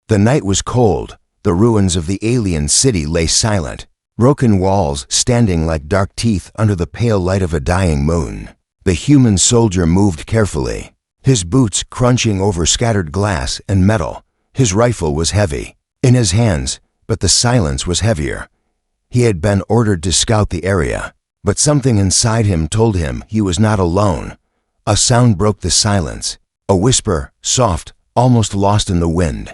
The night was cold. The ruins of the alien city lay silent, broken walls standing like dark teeth under the pale light of a dying moon. The human soldier moved carefully, his boots crunching over scattered glass and metal. His rifle was heavy in his hands, but the silence was heavier. He had been ordered to scout the area, but something inside him told him he was not alone. A sound broke the silence, a whisper, soft, almost lost in the wind.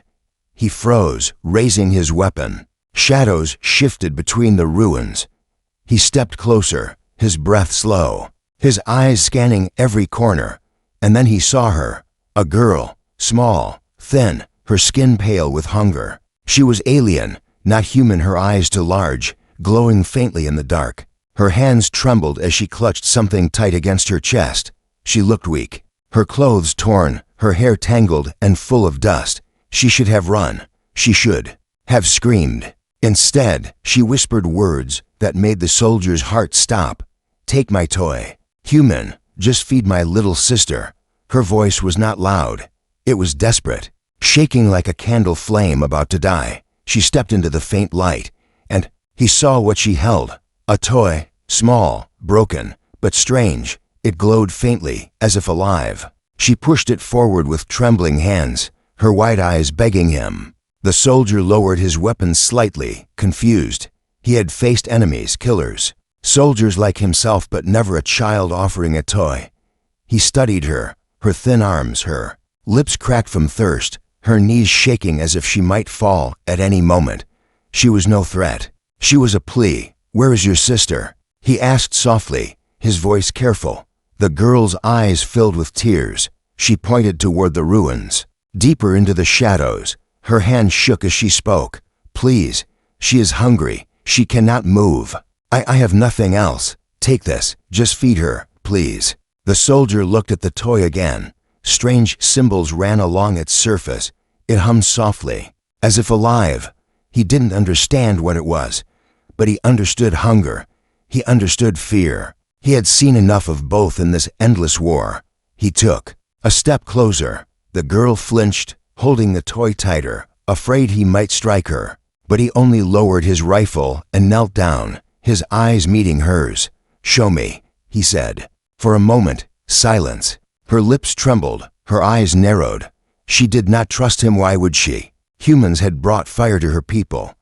He froze, raising his weapon. Shadows shifted between the ruins. He stepped closer, his breath slow, his eyes scanning every corner. And then he saw her, a girl, small, thin, her skin pale with hunger. She was alien, not human, her eyes too large, glowing faintly in the dark. Her hands trembled as she clutched something tight against her chest. She looked weak, her clothes torn, her hair tangled and full of dust. She should have run. She should have screamed. Instead, she whispered words that made the soldier's heart stop. "Take my toy. Human, just feed my little sister." Her voice was not loud. It was desperate, shaking like a candle flame about to die. She stepped into the faint light, and he saw what she held. A toy, small, broken, but strange. It glowed faintly, as if alive. She pushed it forward with trembling hands, her wide eyes begging him. The soldier lowered his weapon slightly, confused. He had faced enemies, killers, soldiers like himself, but never a child offering a toy. He studied her thin arms, her lips cracked from thirst, her knees shaking as if she might fall at any moment. She was no threat. She was a plea. "Where is your sister?" he asked softly, his voice careful. The girl's eyes filled with tears. She pointed toward the ruins, deeper into the shadows. Her hand shook as she spoke. "Please, she is hungry. She cannot move. I have nothing else. Take this. Just feed her, please." The soldier looked at the toy again. Strange symbols ran along its surface. It hummed softly, as if alive. He didn't understand what it was, but he understood hunger. He understood fear. He had seen enough of both in this endless war. He took a step closer. The girl flinched, holding the toy tighter, afraid he might strike her. But he only lowered his rifle and knelt down, his eyes meeting hers. "Show me," he said. For a moment, silence. Her lips trembled, her eyes narrowed. She did not trust him. Why would she? Humans had brought fire to her people.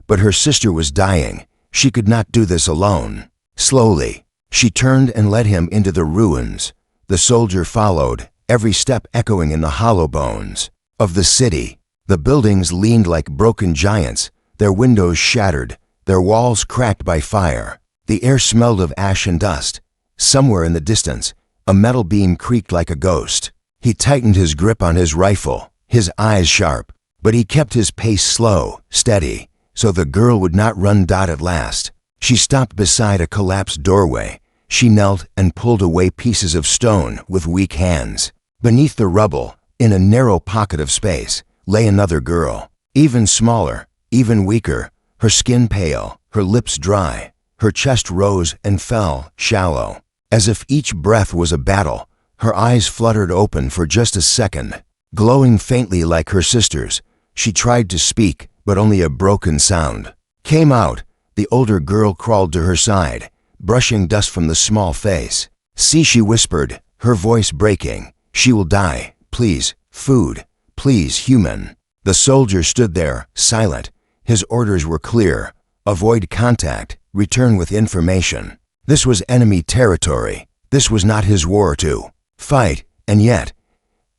But her sister was dying. She could not do this alone. Slowly, she turned and led him into the ruins. The soldier followed, every step echoing in the hollow bones of the city. The buildings leaned like broken giants, their windows shattered, their walls cracked by fire. The air smelled of ash and dust. Somewhere in the distance, a metal beam creaked like a ghost. He tightened his grip on his rifle, his eyes sharp, but he kept his pace slow, steady, so the girl would not run. At last, she stopped beside a collapsed doorway. She knelt and pulled away pieces of stone with weak hands. Beneath the rubble, in a narrow pocket of space, lay another girl, even smaller, even weaker, her skin pale, her lips dry. Her chest rose and fell, shallow, as if each breath was a battle. Her eyes fluttered open for just a second, glowing faintly like her sister's. She tried to speak, but only a broken sound came out. The older girl crawled to her side, brushing dust from the small face. "See," she whispered, her voice breaking. "She will die. Please, food. Please, human." The soldier stood there, silent. His orders were clear. Avoid contact. Return with information. This was enemy territory. This was not his war to fight, and yet,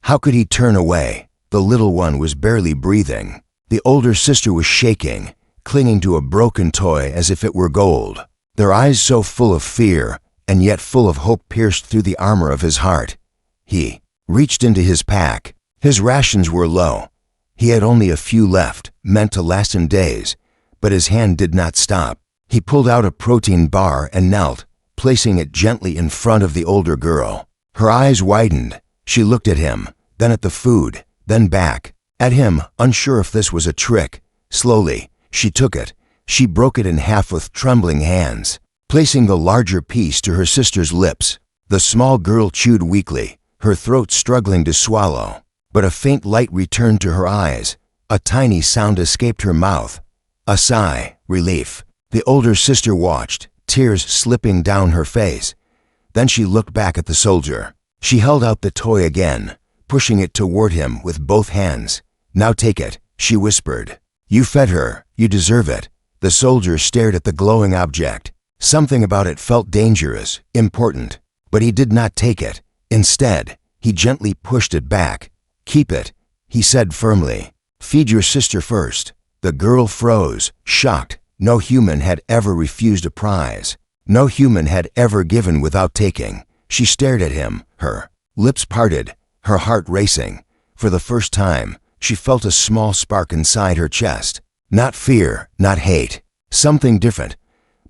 how could he turn away? The little one was barely breathing. The older sister was shaking, clinging to a broken toy as if it were gold. Their eyes so full of fear, and yet full of hope, pierced through the armor of his heart. He reached into his pack. His rations were low. He had only a few left, meant to last him days, but his hand did not stop. He pulled out a protein bar and knelt, placing it gently in front of the older girl. Her eyes widened. She looked at him, then at the food, then back at him, unsure if this was a trick. Slowly, she took it. She broke it in half with trembling hands, placing the larger piece to her sister's lips. The small girl chewed weakly, her throat struggling to swallow. But a faint light returned to her eyes, A tiny sound escaped her mouth. A sigh, relief. The older sister watched, tears slipping down her face. Then she looked back at the soldier. She held out the toy again, pushing it toward him with both hands. "Now take it," she whispered. "You fed her. You deserve it." The soldier stared at the glowing object. Something about it felt dangerous, important. But he did not take it. Instead, he gently pushed it back. "Keep it," he said firmly. "Feed your sister first." The girl froze, shocked. No human had ever refused a prize. No human had ever given without taking. She stared at him, her lips parted, her heart racing. For the first time, she felt a small spark inside her chest. Not fear, not hate. Something different.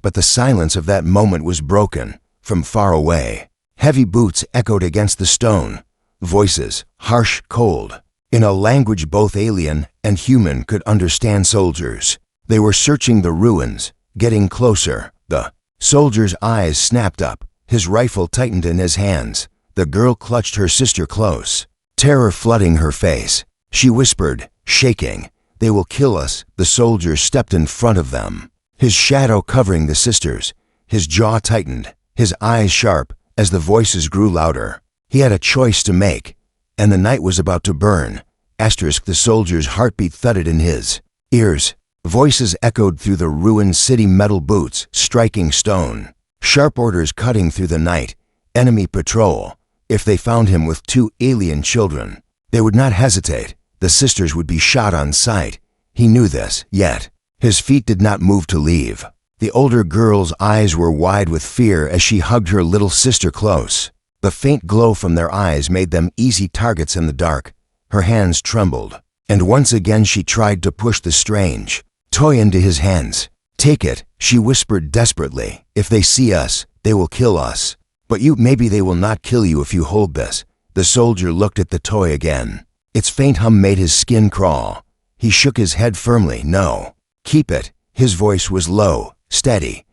But the silence of that moment was broken, from far away. Heavy boots echoed against the stone. Voices, harsh, cold. In a language both alien and human could understand soldiers. They were searching the ruins, getting closer. The soldier's eyes snapped up. His rifle tightened in his hands. The girl clutched her sister close, terror flooding her face. She whispered, shaking, "They will kill us." The soldier stepped in front of them, his shadow covering the sisters. His jaw tightened, his eyes sharp as the voices grew louder. He had a choice to make, and the night was about to burn. The soldier's heartbeat thudded in his ears. Voices echoed through the ruined city, metal boots striking stone. Sharp orders cutting through the night. Enemy patrol. If they found him with 2 alien children, they would not hesitate. The sisters would be shot on sight. He knew this, yet his feet did not move to leave. The older girl's eyes were wide with fear as she hugged her little sister close. The faint glow from their eyes made them easy targets in the dark. Her hands trembled, and once again she tried to push the strange toy into his hands. "Take it," she whispered desperately. "If they see us, they will kill us. But maybe they will not kill you if you hold this." The soldier looked at the toy again. Its faint hum made his skin crawl. He shook his head firmly. "No. Keep it." His voice was low, steady.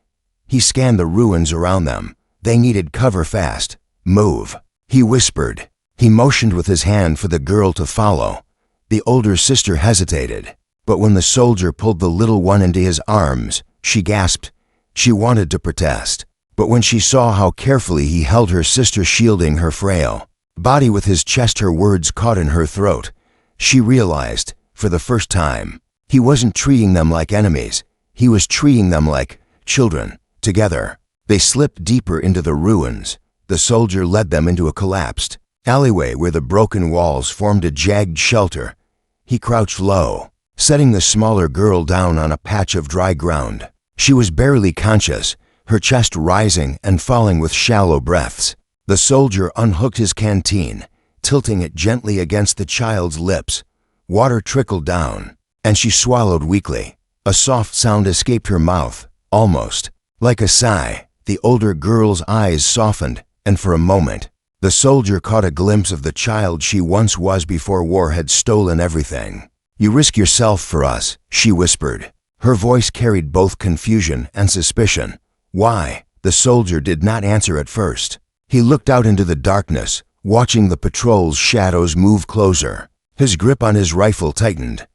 He scanned the ruins around them. They needed cover fast. "Move," he whispered. He motioned with his hand for the girl to follow. The older sister hesitated. But when the soldier pulled the little one into his arms, she gasped. She wanted to protest. But when she saw how carefully he held her sister, shielding her frail body with his chest, her words caught in her throat. She realized, for the first time, he wasn't treating them like enemies. He was treating them like children. Together, they slipped deeper into the ruins. The soldier led them into a collapsed alleyway where the broken walls formed a jagged shelter. He crouched low, setting the smaller girl down on a patch of dry ground. She was barely conscious, her chest rising and falling with shallow breaths. The soldier unhooked his canteen, tilting it gently against the child's lips. Water trickled down, and she swallowed weakly. A soft sound escaped her mouth, almost like a sigh. The older girl's eyes softened, and for a moment, the soldier caught a glimpse of the child she once was before war had stolen everything. "You risk yourself for us," she whispered. Her voice carried both confusion and suspicion. "Why?" The soldier did not answer at first. He looked out into the darkness, watching the patrol's shadows move closer. His grip on his rifle tightened.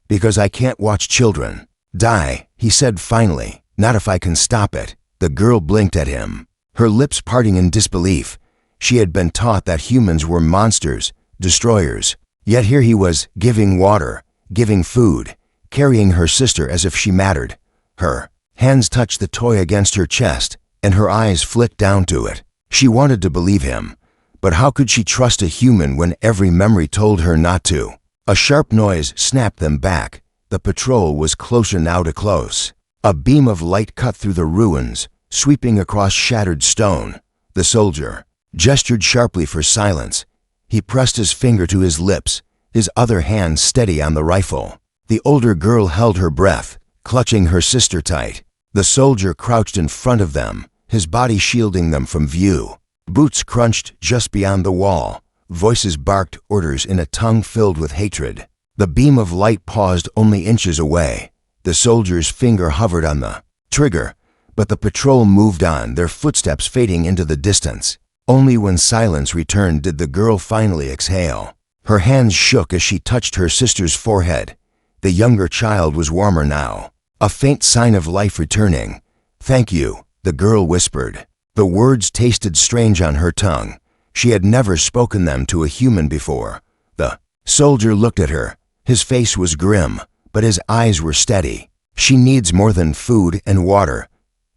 "Because I can't watch children die," he said finally. "Not if I can stop it." The girl blinked at him, her lips parting in disbelief. She had been taught that humans were monsters, destroyers. Yet here he was, giving water, giving food, carrying her sister as if she mattered. Her hands touched the toy against her chest, and her eyes flicked down to it. She wanted to believe him, but how could she trust a human when every memory told her not to? A sharp noise snapped them back. The patrol was closer now to close. A beam of light cut through the ruins, sweeping across shattered stone. The soldier gestured sharply for silence. He pressed his finger to his lips, his other hand steady on the rifle. The older girl held her breath, clutching her sister tight. The soldier crouched in front of them, his body shielding them from view. Boots crunched just beyond the wall. Voices barked orders in a tongue filled with hatred. The beam of light paused only inches away. The soldier's finger hovered on the trigger, but the patrol moved on, their footsteps fading into the distance. Only when silence returned did the girl finally exhale. Her hands shook as she touched her sister's forehead. The younger child was warmer now, a faint sign of life returning. "Thank you," the girl whispered. The words tasted strange on her tongue. She had never spoken them to a human before. The soldier looked at her. His face was grim, but his eyes were steady. "She needs more than food and water,"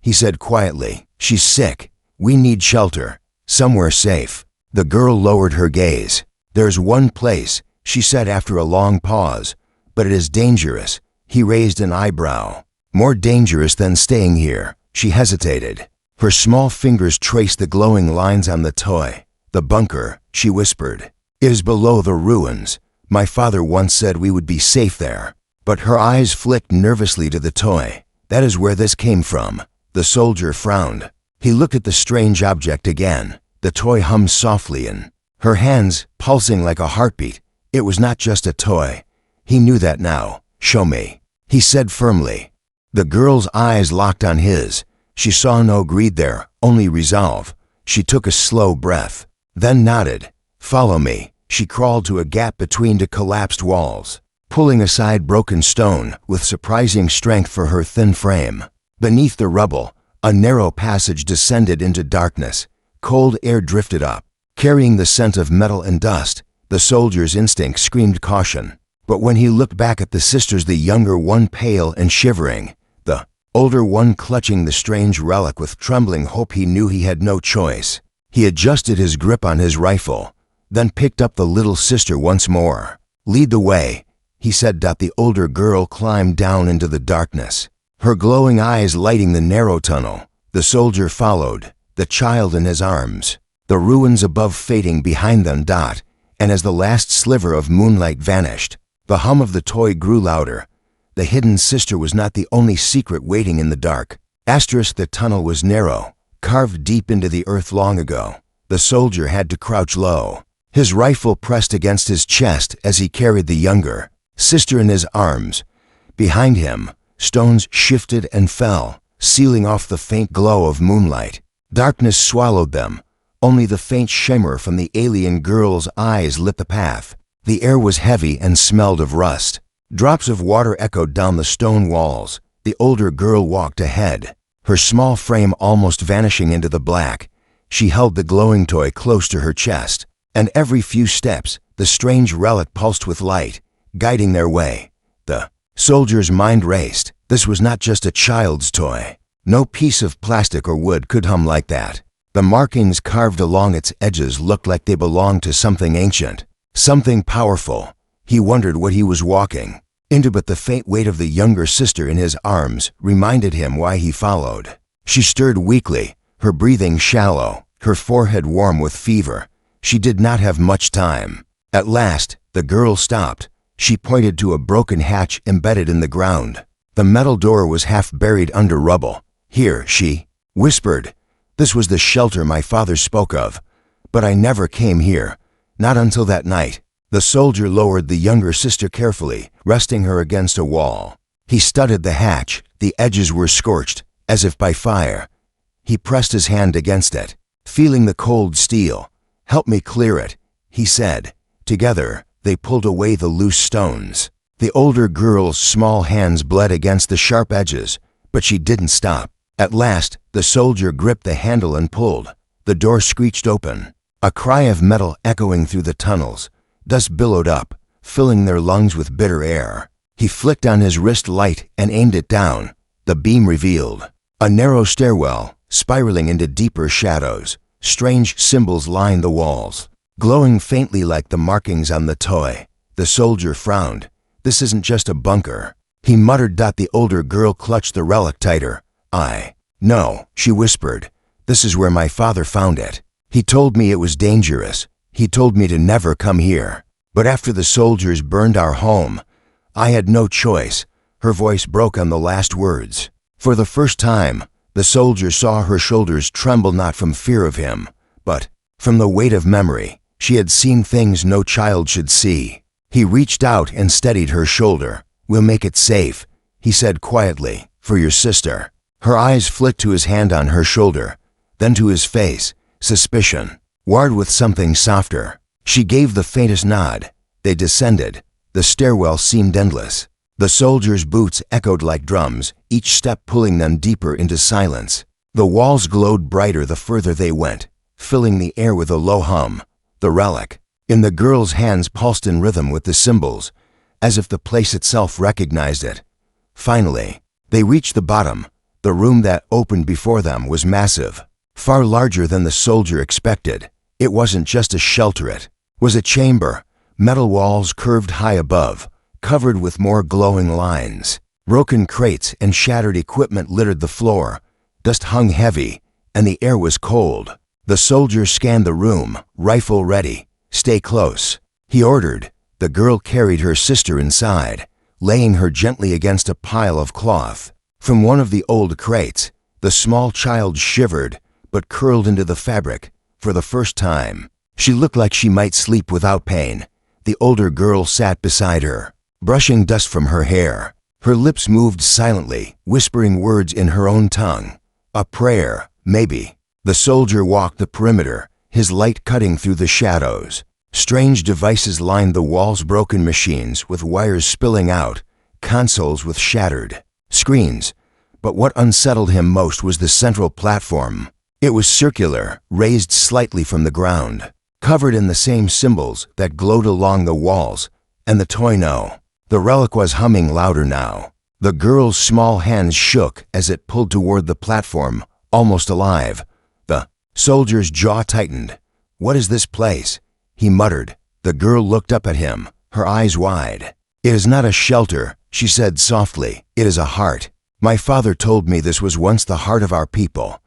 he said quietly. "She's sick. We need shelter, somewhere safe." The girl lowered her gaze. "There's one place," she said after a long pause, "but it is dangerous." He raised an eyebrow. "More dangerous than staying here." She hesitated. Her small fingers traced the glowing lines on the toy. "The bunker," she whispered. "It is below the ruins. My father once said we would be safe there." But her eyes flicked nervously to the toy. "That is where this came from." The soldier frowned. He looked at the strange object again. The toy hummed softly in her hands, pulsing like a heartbeat. It was not just a toy. He knew that now. "Show me," he said firmly. The girl's eyes locked on his. She saw no greed there, only resolve. She took a slow breath, then nodded. "Follow me." She crawled to a gap between the collapsed walls, pulling aside broken stone with surprising strength for her thin frame. Beneath the rubble, a narrow passage descended into darkness. Cold air drifted up, carrying the scent of metal and dust. The soldier's instinct screamed caution. But when he looked back at the sisters, the younger one pale and shivering, the older one clutching the strange relic with trembling hope, he knew he had no choice. He adjusted his grip on his rifle, then picked up the little sister once more. "Lead the way," he said. The older girl climbed down into the darkness, her glowing eyes lighting the narrow tunnel. The soldier followed, the child in his arms, the ruins above fading behind them. And as the last sliver of moonlight vanished, the hum of the toy grew louder. The hidden sister was not the only secret waiting in the dark. The tunnel was narrow, carved deep into the earth long ago. The soldier had to crouch low, his rifle pressed against his chest as he carried the younger sister in his arms. Behind him, stones shifted and fell, sealing off the faint glow of moonlight. Darkness swallowed them. Only the faint shimmer from the alien girl's eyes lit the path. The air was heavy and smelled of rust. Drops of water echoed down the stone walls. The older girl walked ahead, her small frame almost vanishing into the black. She held the glowing toy close to her chest, and every few steps, the strange relic pulsed with light, guiding their way. The soldier's mind raced. This was not just a child's toy. No piece of plastic or wood could hum like that. The markings carved along its edges looked like they belonged to something ancient, something powerful. He wondered what he was walking into, but the faint weight of the younger sister in his arms reminded him why he followed. She stirred weakly, her breathing shallow, her forehead warm with fever. She did not have much time. At last, the girl stopped. She pointed to a broken hatch embedded in the ground. The metal door was half buried under rubble. "Here," she whispered. "This was the shelter my father spoke of, but I never came here, not until that night." The soldier lowered the younger sister carefully, resting her against a wall. He studied the hatch. The edges were scorched, as if by fire. He pressed his hand against it, feeling the cold steel. "Help me clear it," he said. Together, they pulled away the loose stones. The older girl's small hands bled against the sharp edges, but she didn't stop. At last, the soldier gripped the handle and pulled. The door screeched open, a cry of metal echoing through the tunnels. Dust billowed up, filling their lungs with bitter air. He flicked on his wrist light and aimed it down. The beam revealed a narrow stairwell, spiraling into deeper shadows. Strange symbols lined the walls, glowing faintly like the markings on the toy. The soldier frowned. "This isn't just a bunker," he muttered. The older girl clutched the relic tighter. "No," she whispered. "This is where my father found it. He told me it was dangerous. He told me to never come here. But after the soldiers burned our home, I had no choice." Her voice broke on the last words. For the first time, the soldier saw her shoulders tremble, not from fear of him, but from the weight of memory. She had seen things no child should see. He reached out and steadied her shoulder. "We'll make it safe," he said quietly, "for your sister." Her eyes flicked to his hand on her shoulder, then to his face, suspicion warred with something softer. She gave the faintest nod. They descended. The stairwell seemed endless. The soldiers' boots echoed like drums, each step pulling them deeper into silence. The walls glowed brighter the further they went, filling the air with a low hum. The relic in the girl's hands pulsed in rhythm with the symbols, as if the place itself recognized it. Finally, they reached the bottom. The room that opened before them was massive, far larger than the soldier expected. It wasn't just a shelter, it was a chamber. Metal walls curved high above, covered with more glowing lines. Broken crates and shattered equipment littered the floor. Dust hung heavy, and the air was cold. The soldier scanned the room, rifle ready. "Stay close," he ordered. The girl carried her sister inside, laying her gently against a pile of cloth. From one of the old crates, the small child shivered, but curled into the fabric. For the first time, she looked like she might sleep without pain. The older girl sat beside her, brushing dust from her hair. Her lips moved silently, whispering words in her own tongue. A prayer, maybe. The soldier walked the perimeter, his light cutting through the shadows. Strange devices lined the walls, broken machines with wires spilling out, consoles with shattered screens. But what unsettled him most was the central platform. It was circular, raised slightly from the ground, covered in the same symbols that glowed along the walls, and the toino. The relic was humming louder now. The girl's small hands shook as it pulled toward the platform, almost alive. The soldier's jaw tightened. "What is this place?" he muttered. The girl looked up at him, her eyes wide. "It is not a shelter," she said softly. "It is a heart. My father told me this was once the heart of our people.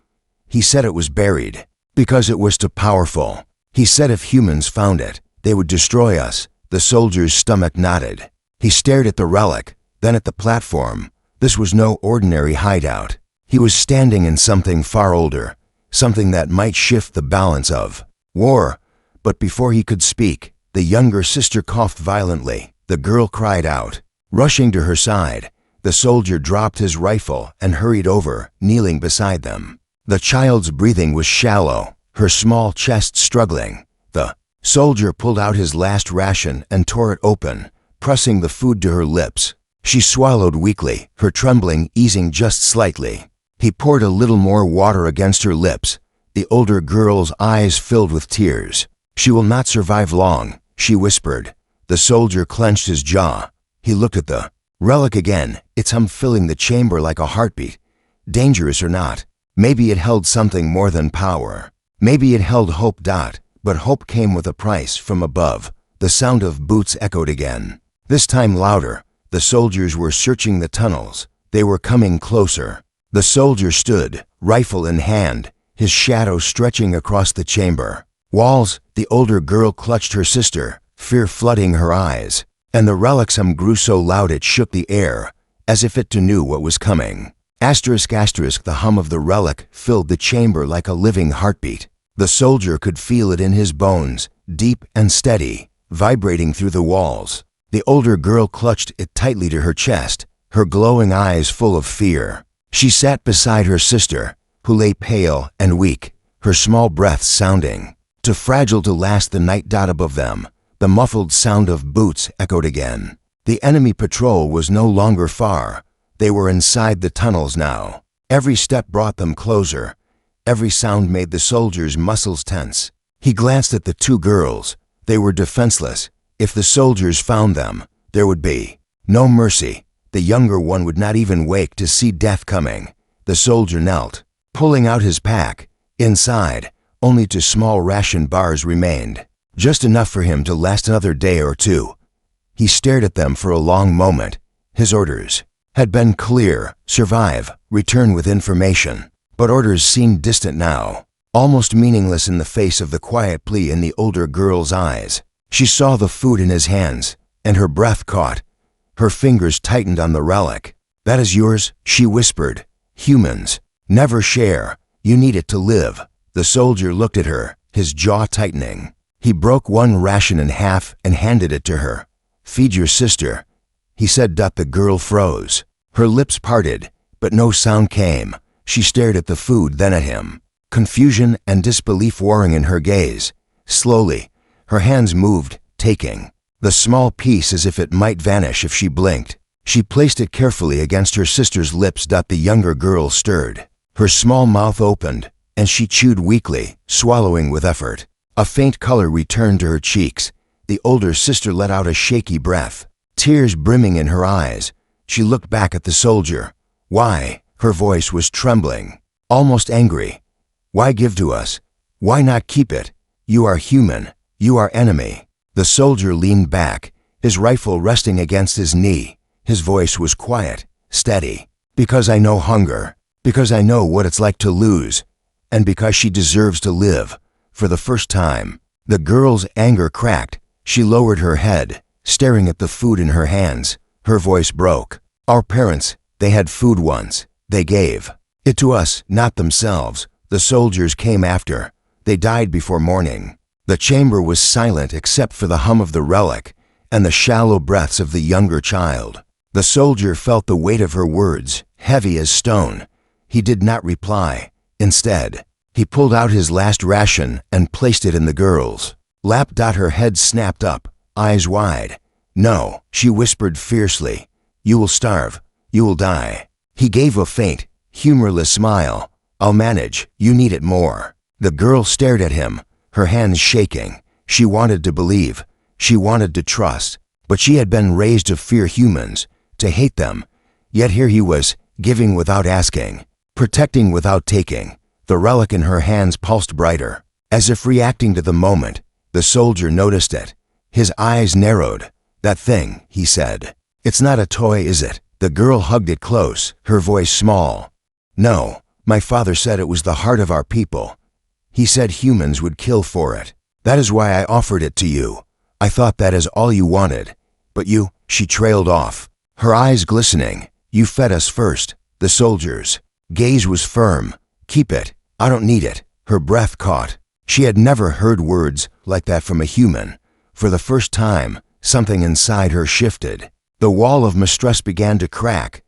He said it was buried because it was too powerful. He said if humans found it, they would destroy us." The soldier's stomach knotted. He stared at the relic, then at the platform. This was no ordinary hideout. He was standing in something far older, something that might shift the balance of war. But before he could speak, the younger sister coughed violently. The girl cried out. Rushing to her side, the soldier dropped his rifle and hurried over, kneeling beside them. The child's breathing was shallow, her small chest struggling. The soldier pulled out his last ration and tore it open, pressing the food to her lips. She swallowed weakly, her trembling easing just slightly. He poured a little more water against her lips. The older girl's eyes filled with tears. "She will not survive long," she whispered. The soldier clenched his jaw. He looked at the relic again, its hum filling the chamber like a heartbeat. Dangerous or not, maybe it held something more than power. Maybe it held hope. But hope came with a price. From above, the sound of boots echoed again. This time louder. The soldiers were searching the tunnels. They were coming closer. The soldier stood, rifle in hand, his shadow stretching across the chamber. "Walls," the older girl clutched her sister, fear flooding her eyes. And the relic's hum grew so loud it shook the air, as if it knew what was coming. The hum of the relic filled the chamber like a living heartbeat. The soldier could feel it in his bones, deep and steady, vibrating through the walls. The older girl clutched it tightly to her chest, her glowing eyes full of fear. She sat beside her sister, who lay pale and weak, her small breaths sounding too fragile to last the night. Above them, the muffled sound of boots echoed again. The enemy patrol was no longer far. They were inside the tunnels now. Every step brought them closer. Every sound made the soldier's muscles tense. He glanced at the two girls. They were defenseless. If the soldiers found them, there would be no mercy. The younger one would not even wake to see death coming. The soldier knelt, pulling out his pack. Inside, only two small ration bars remained, just enough for him to last another day or two. He stared at them for a long moment. His orders had been clear: survive, return with information. But orders seemed distant now, almost meaningless in the face of the quiet plea in the older girl's eyes. She saw the food in his hands, and her breath caught. Her fingers tightened on the relic. "That is yours," she whispered. "Humans never share. You need it to live." The soldier looked at her, his jaw tightening. He broke one ration in half and handed it to her. "Feed your sister," he said. The girl froze. Her lips parted, but no sound came. She stared at the food, then at him, confusion and disbelief warring in her gaze. Slowly, her hands moved, taking the small piece as if it might vanish if she blinked. She placed it carefully against her sister's lips. The younger girl stirred. Her small mouth opened, and she chewed weakly, swallowing with effort. A faint color returned to her cheeks. The older sister let out a shaky breath, tears brimming in her eyes. She looked back at the soldier. "Why?" Her voice was trembling, almost angry. "Why give to us? Why not keep it? You are human. You are enemy." The soldier leaned back, his rifle resting against his knee. His voice was quiet, steady. "Because I know hunger. Because I know what it's like to lose. And because she deserves to live." For the first time, the girl's anger cracked. She lowered her head, staring at the food in her hands. Her voice broke. "Our parents, they had food once. They gave it to us, not themselves. The soldiers came after. They died before morning." The chamber was silent except for the hum of the relic and the shallow breaths of the younger child. The soldier felt the weight of her words, heavy as stone. He did not reply. Instead, he pulled out his last ration and placed it in the girl's lap. Her head snapped up, eyes wide. "No," she whispered fiercely. "You will starve. You will die." He gave a faint, humorless smile. "I'll manage. You need it more." The girl stared at him, her hands shaking. She wanted to believe. She wanted to trust. But she had been raised to fear humans, to hate them. Yet here he was, giving without asking, protecting without taking. The relic in her hands pulsed brighter, as if reacting to the moment. The soldier noticed it. His eyes narrowed. "That thing," he said. "It's not a toy, is it?" The girl hugged it close, her voice small. "No, my father said it was the heart of our people. He said humans would kill for it. That is why I offered it to you. I thought that is all you wanted. But you," she trailed off, her eyes glistening. "You fed us first." The soldier's gaze was firm. "Keep it. I don't need it." Her breath caught. She had never heard words like that from a human. For the first time, something inside her shifted. The wall of mistrust began to crack.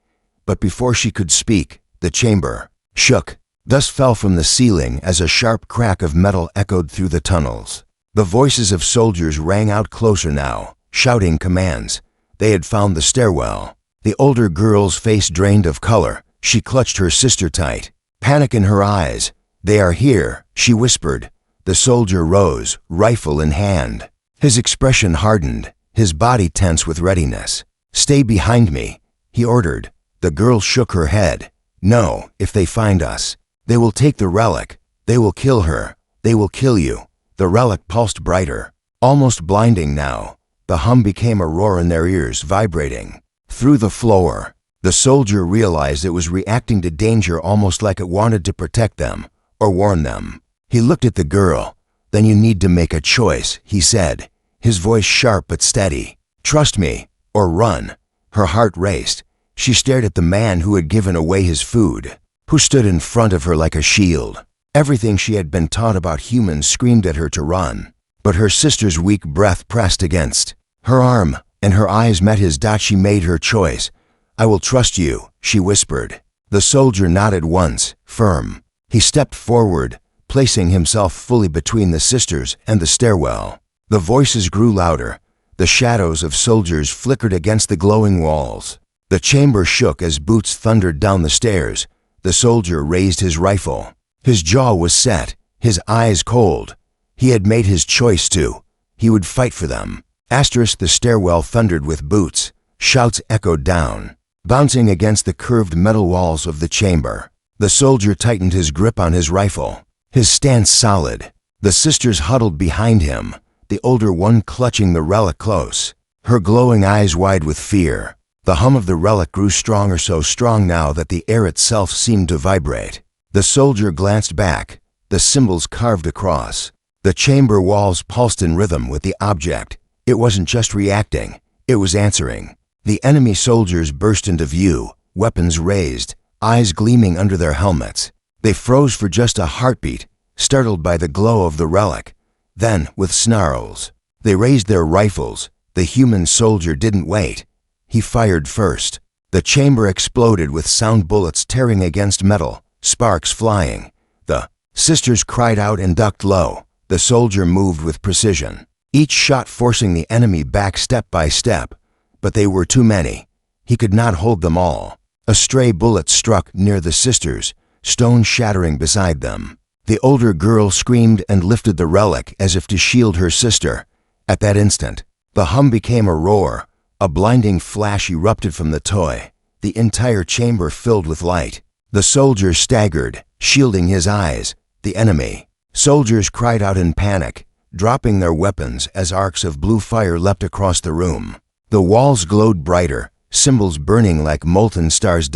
But before she could speak, the chamber shook. Dust fell from the ceiling as a sharp crack of metal echoed through the tunnels. The voices of soldiers rang out closer now, shouting commands. They had found the stairwell. The older girl's face drained of color. She clutched her sister tight, panic in her eyes. "They are here," she whispered. The soldier rose, rifle in hand. His expression hardened, his body tense with readiness. "Stay behind me," he ordered. The girl shook her head. "No, if they find us, they will take the relic. They will kill her. They will kill you." The relic pulsed brighter, almost blinding now. The hum became a roar in their ears, vibrating through the floor. The soldier realized it was reacting to danger almost like it wanted to protect them or warn them. He looked at the girl. "Then you need to make a choice," he said, his voice sharp but steady. "Trust me, or run." Her heart raced. She stared at the man who had given away his food, who stood in front of her like a shield. Everything she had been taught about humans screamed at her to run. But her sister's weak breath pressed against her arm, and her eyes met his. She made her choice. "I will trust you," she whispered. The soldier nodded once, firm. He stepped forward, placing himself fully between the sisters and the stairwell. The voices grew louder. The shadows of soldiers flickered against the glowing walls. The chamber shook as boots thundered down the stairs. The soldier raised his rifle. His jaw was set, his eyes cold. He had made his choice too. He would fight for them. The stairwell thundered with boots. Shouts echoed down, bouncing against the curved metal walls of the chamber. The soldier tightened his grip on his rifle, his stance solid. The sisters huddled behind him, the older one clutching the relic close, her glowing eyes wide with fear. The hum of the relic grew stronger, so strong now that the air itself seemed to vibrate. The soldier glanced back, the symbols carved across. The chamber walls pulsed in rhythm with the object. It wasn't just reacting, it was answering. The enemy soldiers burst into view, weapons raised, eyes gleaming under their helmets. They froze for just a heartbeat, startled by the glow of the relic. Then, with snarls, they raised their rifles. The human soldier didn't wait. He fired first. The chamber exploded with sound, bullets tearing against metal, sparks flying. The sisters cried out and ducked low. The soldier moved with precision, each shot forcing the enemy back step by step. But they were too many. He could not hold them all. A stray bullet struck near the sisters, stone shattering beside them. The older girl screamed and lifted the relic as if to shield her sister. At that instant, the hum became a roar. A blinding flash erupted from the toy. The entire chamber filled with light. The soldier staggered, shielding his eyes. The enemy. Soldiers cried out in panic, dropping their weapons as arcs of blue fire leapt across the room. The walls glowed brighter, symbols burning like molten stars.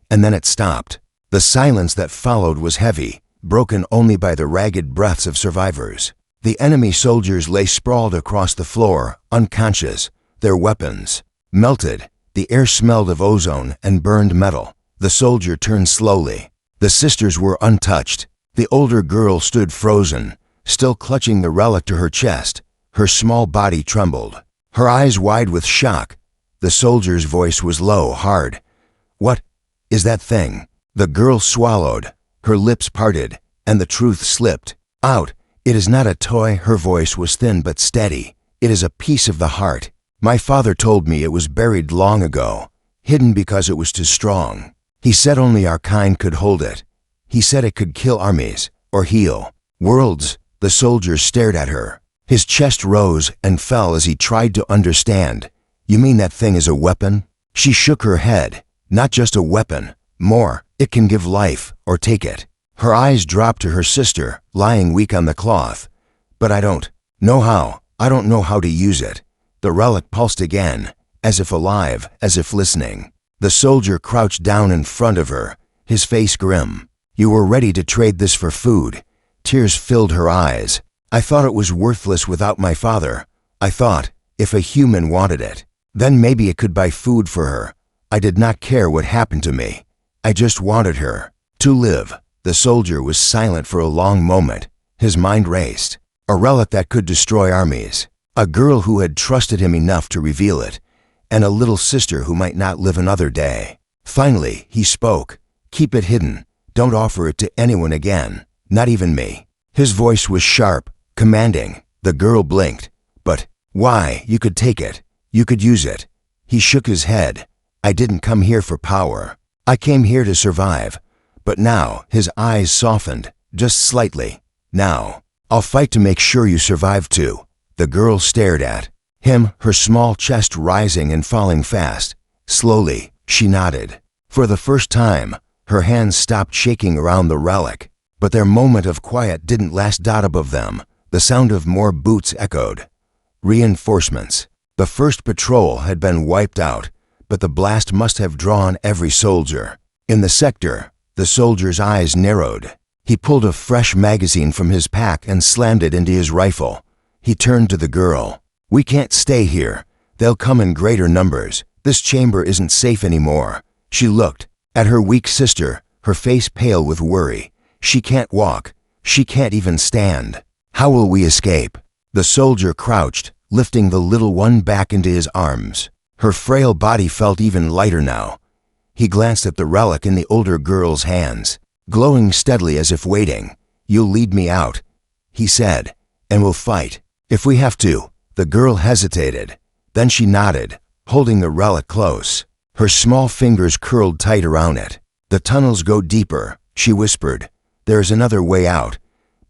And then it stopped. The silence that followed was heavy, broken only by the ragged breaths of survivors. The enemy soldiers lay sprawled across the floor, unconscious, their weapons melted. The air smelled of ozone and burned metal. The soldier turned slowly. The sisters were untouched. The older girl stood frozen, still clutching the relic to her chest. Her small body trembled, her eyes wide with shock. The soldier's voice was low, hard. "What is that thing?" The girl swallowed, her lips parted, and the truth slipped out. "It is not a toy." Her voice was thin but steady. "It is a piece of the heart. My father told me it was buried long ago, hidden because it was too strong. He said only our kind could hold it. He said it could kill armies, or heal worlds." The soldier stared at her. His chest rose and fell as he tried to understand. "You mean that thing is a weapon?" She shook her head. "Not just a weapon. More, it can give life, or take it." Her eyes dropped to her sister, lying weak on the cloth. "But I don't know how. I don't know how to use it." The relic pulsed again, as if alive, as if listening. The soldier crouched down in front of her, his face grim. "You were ready to trade this for food." Tears filled her eyes. "I thought it was worthless without my father. I thought, if a human wanted it, then maybe it could buy food for her. I did not care what happened to me. I just wanted her to live." The soldier was silent for a long moment. His mind raced. A relic that could destroy armies. A girl who had trusted him enough to reveal it. And a little sister who might not live another day. Finally, he spoke. "Keep it hidden. Don't offer it to anyone again. Not even me." His voice was sharp, commanding. The girl blinked. "But why? You could take it. You could use it." He shook his head. "I didn't come here for power. I came here to survive." But now, his eyes softened, just slightly. "Now, I'll fight to make sure you survive too." The girl stared at him, her small chest rising and falling fast. Slowly, she nodded. For the first time, her hands stopped shaking around the relic. But their moment of quiet didn't last. Above them, the sound of more boots echoed. Reinforcements. The first patrol had been wiped out, but the blast must have drawn every soldier. In the sector, the soldier's eyes narrowed. He pulled a fresh magazine from his pack and slammed it into his rifle. He turned to the girl. "We can't stay here. They'll come in greater numbers. This chamber isn't safe anymore." She looked at her weak sister, her face pale with worry. "She can't walk. She can't even stand. How will we escape?" The soldier crouched, lifting the little one back into his arms. Her frail body felt even lighter now. He glanced at the relic in the older girl's hands, glowing steadily as if waiting. "You'll lead me out," he said, "and we'll fight, if we have to." The girl hesitated. Then she nodded, holding the relic close. Her small fingers curled tight around it. "The tunnels go deeper," she whispered. "There is another way out,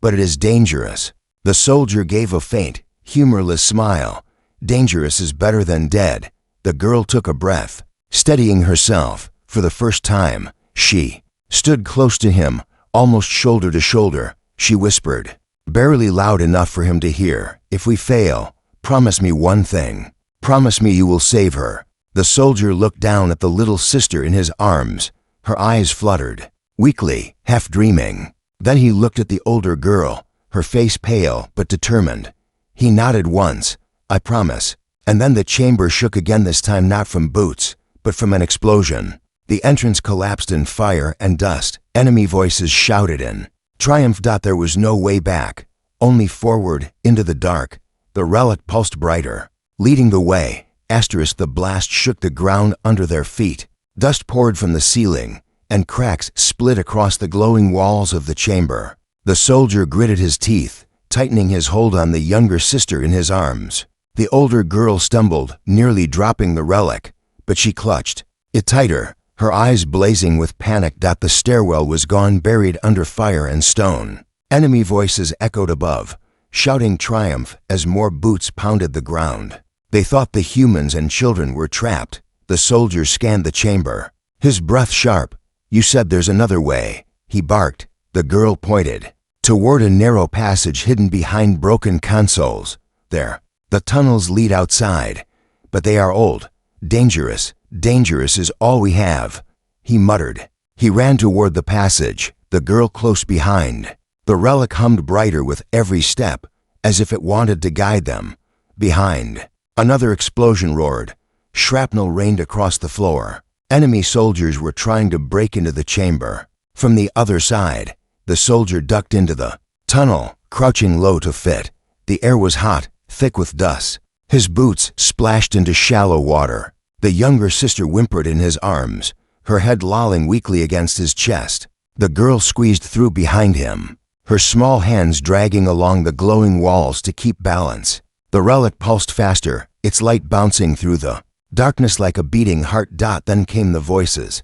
but it is dangerous." The soldier gave a faint, humorless smile. "Dangerous is better than dead." The girl took a breath. Steadying herself, for the first time, she stood close to him, almost shoulder to shoulder. She whispered, barely loud enough for him to hear, "If we fail, promise me one thing. Promise me you will save her." The soldier looked down at the little sister in his arms. Her eyes fluttered, weakly, half dreaming. Then he looked at the older girl, her face pale but determined. He nodded once. "I promise." And then the chamber shook again, this time not from boots, but from an explosion. The entrance collapsed in fire and dust. Enemy voices shouted in triumph. There was no way back, only forward, into the dark. The relic pulsed brighter, leading the way. The blast shook the ground under their feet. Dust poured from the ceiling, and cracks split across the glowing walls of the chamber. The soldier gritted his teeth, tightening his hold on the younger sister in his arms. The older girl stumbled, nearly dropping the relic, but she clutched it tighter, her eyes blazing with panic. The stairwell was gone, buried under fire and stone. Enemy voices echoed above, shouting triumph as more boots pounded the ground. They thought the humans and children were trapped. The soldier scanned the chamber, his breath sharp. "You said there's another way," he barked. The girl pointed toward a narrow passage hidden behind broken consoles. "There. The tunnels lead outside, but they are old. Dangerous. Dangerous is all we have," he muttered. He ran toward the passage, the girl close behind. The relic hummed brighter with every step, as if it wanted to guide them. Behind, another explosion roared. Shrapnel rained across the floor. Enemy soldiers were trying to break into the chamber. From the other side, the soldier ducked into the tunnel, crouching low to fit. The air was hot, thick with dust. His boots splashed into shallow water. The younger sister whimpered in his arms, her head lolling weakly against his chest. The girl squeezed through behind him, her small hands dragging along the glowing walls to keep balance. The relic pulsed faster, its light bouncing through the darkness like a beating heart. Then came the voices.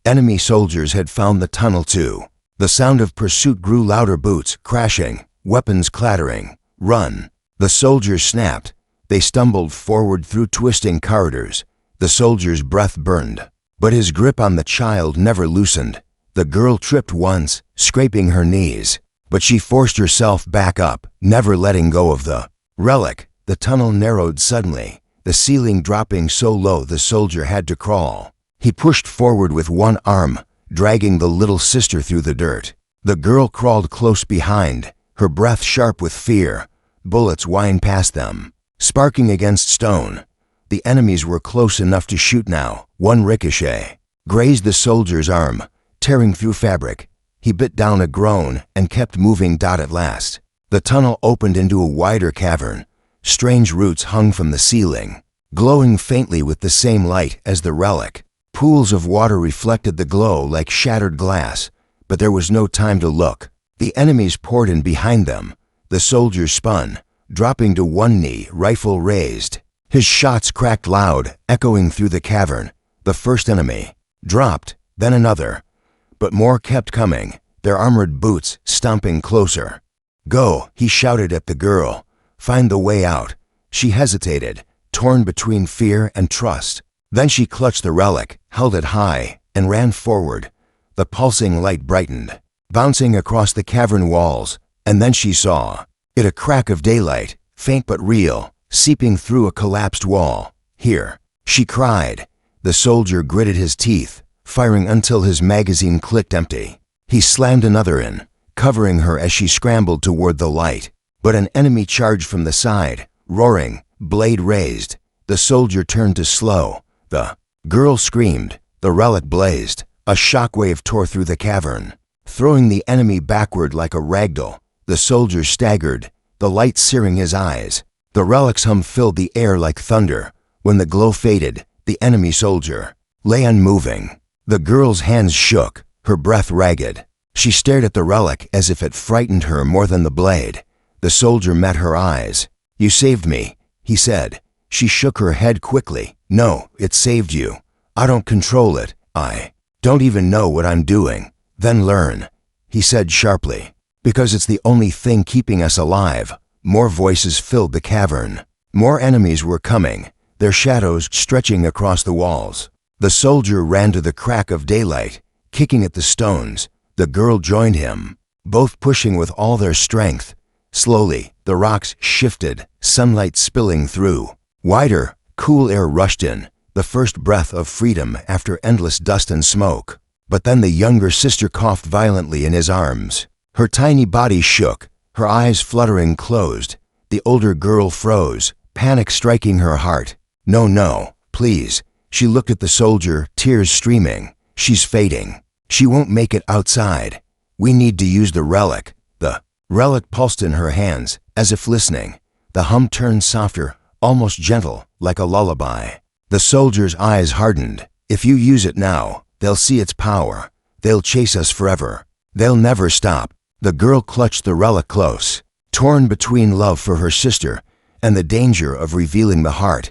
Enemy soldiers had found the tunnel too. The sound of pursuit grew louder, boots crashing, weapons clattering. "Run!" The soldiers snapped. They stumbled forward through twisting corridors. The soldier's breath burned, but his grip on the child never loosened. The girl tripped once, scraping her knees, but she forced herself back up, never letting go of the relic. The tunnel narrowed suddenly, the ceiling dropping so low the soldier had to crawl. He pushed forward with one arm, dragging the little sister through the dirt. The girl crawled close behind, her breath sharp with fear. Bullets whined past them, sparking against stone. The enemies were close enough to shoot now. One ricochet grazed the soldier's arm, tearing through fabric. He bit down a groan and kept moving. At last, the tunnel opened into a wider cavern. Strange roots hung from the ceiling, glowing faintly with the same light as the relic. Pools of water reflected the glow like shattered glass, but there was no time to look. The enemies poured in behind them. The soldier spun, dropping to one knee, rifle raised. His shots cracked loud, echoing through the cavern. The first enemy dropped, then another. But more kept coming, their armored boots stomping closer. "Go," he shouted at the girl. "Find the way out." She hesitated, torn between fear and trust. Then she clutched the relic, held it high, and ran forward. The pulsing light brightened, bouncing across the cavern walls, and then she saw it, a crack of daylight, faint but real, seeping through a collapsed wall. "Here," she cried. The soldier gritted his teeth, firing until his magazine clicked empty. He slammed another in, covering her as she scrambled toward the light. But an enemy charged from the side, roaring, blade raised. The soldier turned to slow. The girl screamed. The relic blazed. A shockwave tore through the cavern, throwing the enemy backward like a ragdoll. The soldier staggered, the light searing his eyes. The relic's hum filled the air like thunder. When the glow faded, the enemy soldier lay unmoving. The girl's hands shook, her breath ragged. She stared at the relic as if it frightened her more than the blade. The soldier met her eyes. "You saved me," he said. She shook her head quickly. "No, it saved you. I don't control it. I don't even know what I'm doing." "Then learn," he said sharply, "because it's the only thing keeping us alive." More voices filled the cavern. More enemies were coming, their shadows stretching across the walls. The soldier ran to the crack of daylight, kicking at the stones. The girl joined him, both pushing with all their strength. Slowly, the rocks shifted, sunlight spilling through. Wider, cool air rushed in, the first breath of freedom after endless dust and smoke. But then the younger sister coughed violently in his arms. Her tiny body shook, her eyes fluttering closed. The older girl froze, panic striking her heart. "No, no, please." She looked at the soldier, tears streaming. "She's fading. She won't make it outside. We need to use the relic." The relic pulsed in her hands, as if listening. The hum turned softer, almost gentle, like a lullaby. The soldier's eyes hardened. "If you use it now, they'll see its power. They'll chase us forever. They'll never stop." The girl clutched the relic close, torn between love for her sister and the danger of revealing the heart.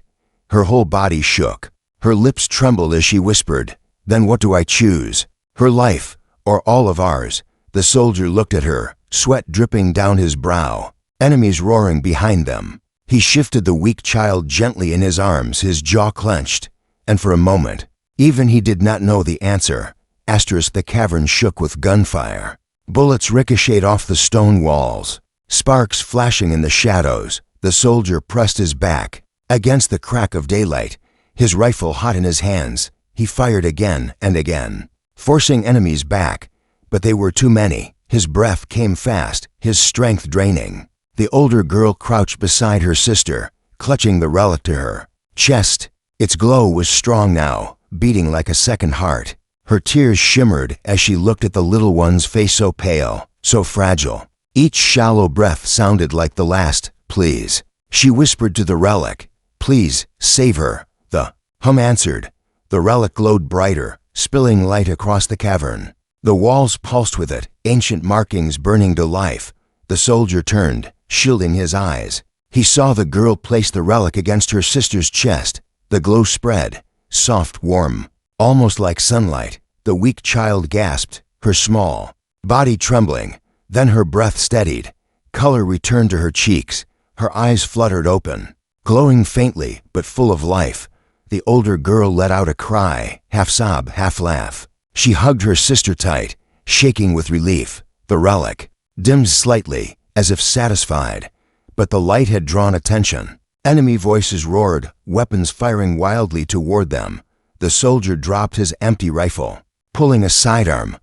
Her whole body shook, Her lips trembled as she whispered, "Then what do I choose? Her life, or all of ours?" The soldier looked at her, sweat dripping down his brow, enemies roaring behind them. He shifted the weak child gently in his arms, his jaw clenched, and for a moment, even he did not know the answer. The cavern shook with gunfire. Bullets ricocheted off the stone walls, sparks flashing in the shadows. The soldier pressed his back against the crack of daylight, his rifle hot in his hands. He fired again and again, forcing enemies back, but they were too many. His breath came fast, his strength draining. The older girl crouched beside her sister, clutching the relic to her chest. Its glow was strong now, beating like a second heart. Her tears shimmered as she looked at the little one's face, so pale, so fragile. Each shallow breath sounded like the last. "Please," she whispered to the relic. "Please, save her." The hum answered. The relic glowed brighter, spilling light across the cavern. The walls pulsed with it, ancient markings burning to life. The soldier turned, shielding his eyes. He saw the girl place the relic against her sister's chest. The glow spread, soft, warm, almost like sunlight. The weak child gasped, her small body trembling. Then her breath steadied. Color returned to her cheeks. Her eyes fluttered open, glowing faintly but full of life. The older girl let out a cry, half sob, half laugh. She hugged her sister tight, shaking with relief. The relic dimmed slightly, as if satisfied, but the light had drawn attention. Enemy voices roared, weapons firing wildly toward them. The soldier dropped his empty rifle, pulling a sidearm.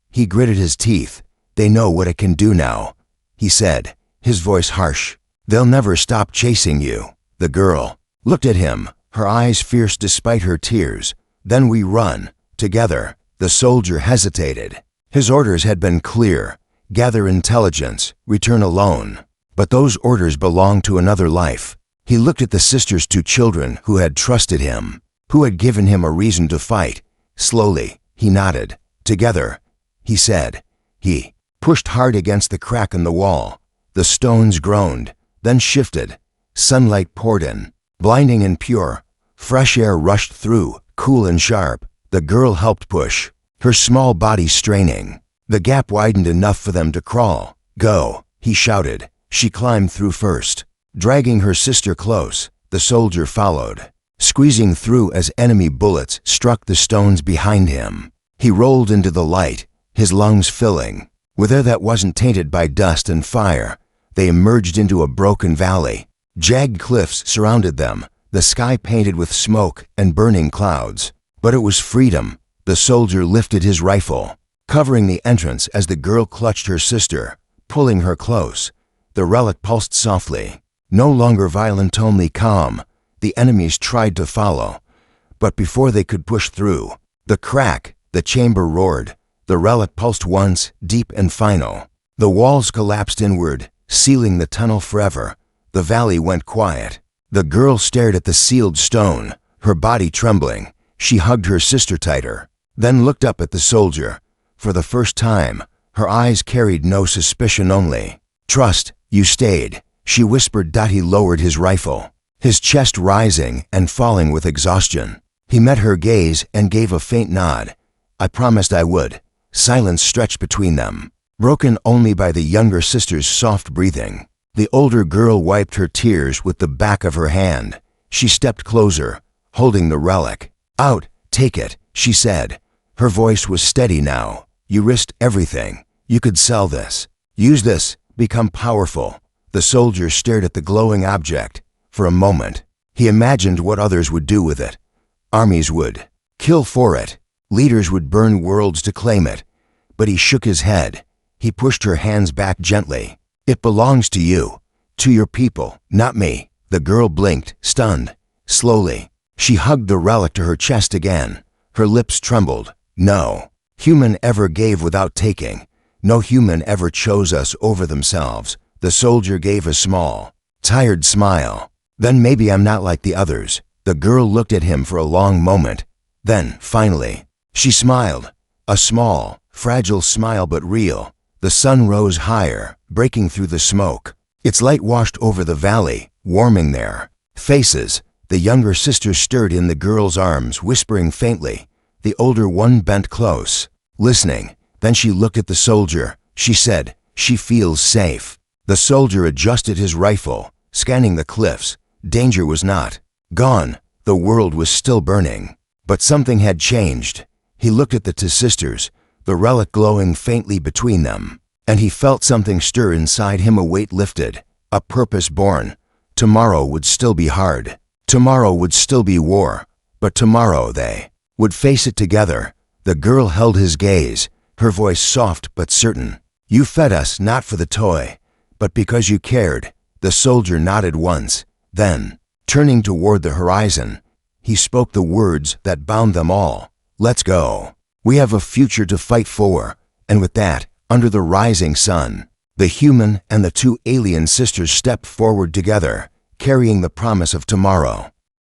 He gritted his teeth. "They know what it can do now," he said, his voice harsh. "They'll never stop chasing you." The girl looked at him, her eyes fierce despite her tears. "Then we run, together." The soldier hesitated. His orders had been clear: gather intelligence, return alone. But those orders belonged to another life. He looked at the sister's two children who had trusted him, who had given him a reason to fight. Slowly, he nodded. "Together," he said. He pushed hard against the crack in the wall. The stones groaned, then shifted. Sunlight poured in, blinding and pure. Fresh air rushed through, cool and sharp. The girl helped push, her small body straining. The gap widened enough for them to crawl. "Go," he shouted. She climbed through first, dragging her sister close. The soldier followed, squeezing through as enemy bullets struck the stones behind him. He rolled into the light, his lungs filling with air that wasn't tainted by dust and fire. They emerged into a broken valley. Jagged cliffs surrounded them, the sky painted with smoke and burning clouds. But it was freedom. The soldier lifted his rifle, covering the entrance as the girl clutched her sister, pulling her close. The relic pulsed softly, no longer violent, only calm. The enemies tried to follow, but before they could push through the crack, the chamber roared. The relic pulsed once, deep and final. The walls collapsed inward, sealing the tunnel forever. The valley went quiet. The girl stared at the sealed stone, her body trembling. She hugged her sister tighter, then looked up at the soldier. For the first time, her eyes carried no suspicion, only trust. "You stayed," she whispered. He lowered his rifle, his chest rising and falling with exhaustion. He met her gaze and gave a faint nod. "I promised I would." Silence stretched between them, broken only by the younger sister's soft breathing. The older girl wiped her tears with the back of her hand. She stepped closer, holding the relic. "Out, take it," she said. Her voice was steady now. "You risked everything. You could sell this. Use this, become powerful." The soldier stared at the glowing object. For a moment, he imagined what others would do with it. Armies would kill for it. Leaders would burn worlds to claim it. But he shook his head. He pushed her hands back gently. "It belongs to you, to your people, not me." The girl blinked, stunned. Slowly, she hugged the relic to her chest again. Her lips trembled. "No human ever gave without taking. No human ever chose us over themselves." The soldier gave a small, tired smile. "Then maybe I'm not like the others." The girl looked at him for a long moment. Then, finally, she smiled. A small, fragile smile, but real. The sun rose higher, breaking through the smoke. Its light washed over the valley, warming their faces. The younger sister stirred in the girl's arms, whispering faintly. The older one bent close, listening. Then she looked at the soldier. She said, "She feels safe." The soldier adjusted his rifle, scanning the cliffs. Danger was not gone. The world was still burning. But something had changed. He looked at the two sisters, the relic glowing faintly between them, and he felt something stir inside him. A weight lifted, a purpose born. Tomorrow would still be hard. Tomorrow would still be war. But tomorrow they would face it together. The girl held his gaze, her voice soft but certain. "You fed us not for the toy, but because you cared." The soldier nodded once. Then, turning toward the horizon, he spoke the words that bound them all. "Let's go. We have a future to fight for." And with that, under the rising sun, the human and the two alien sisters stepped forward together, carrying the promise of tomorrow.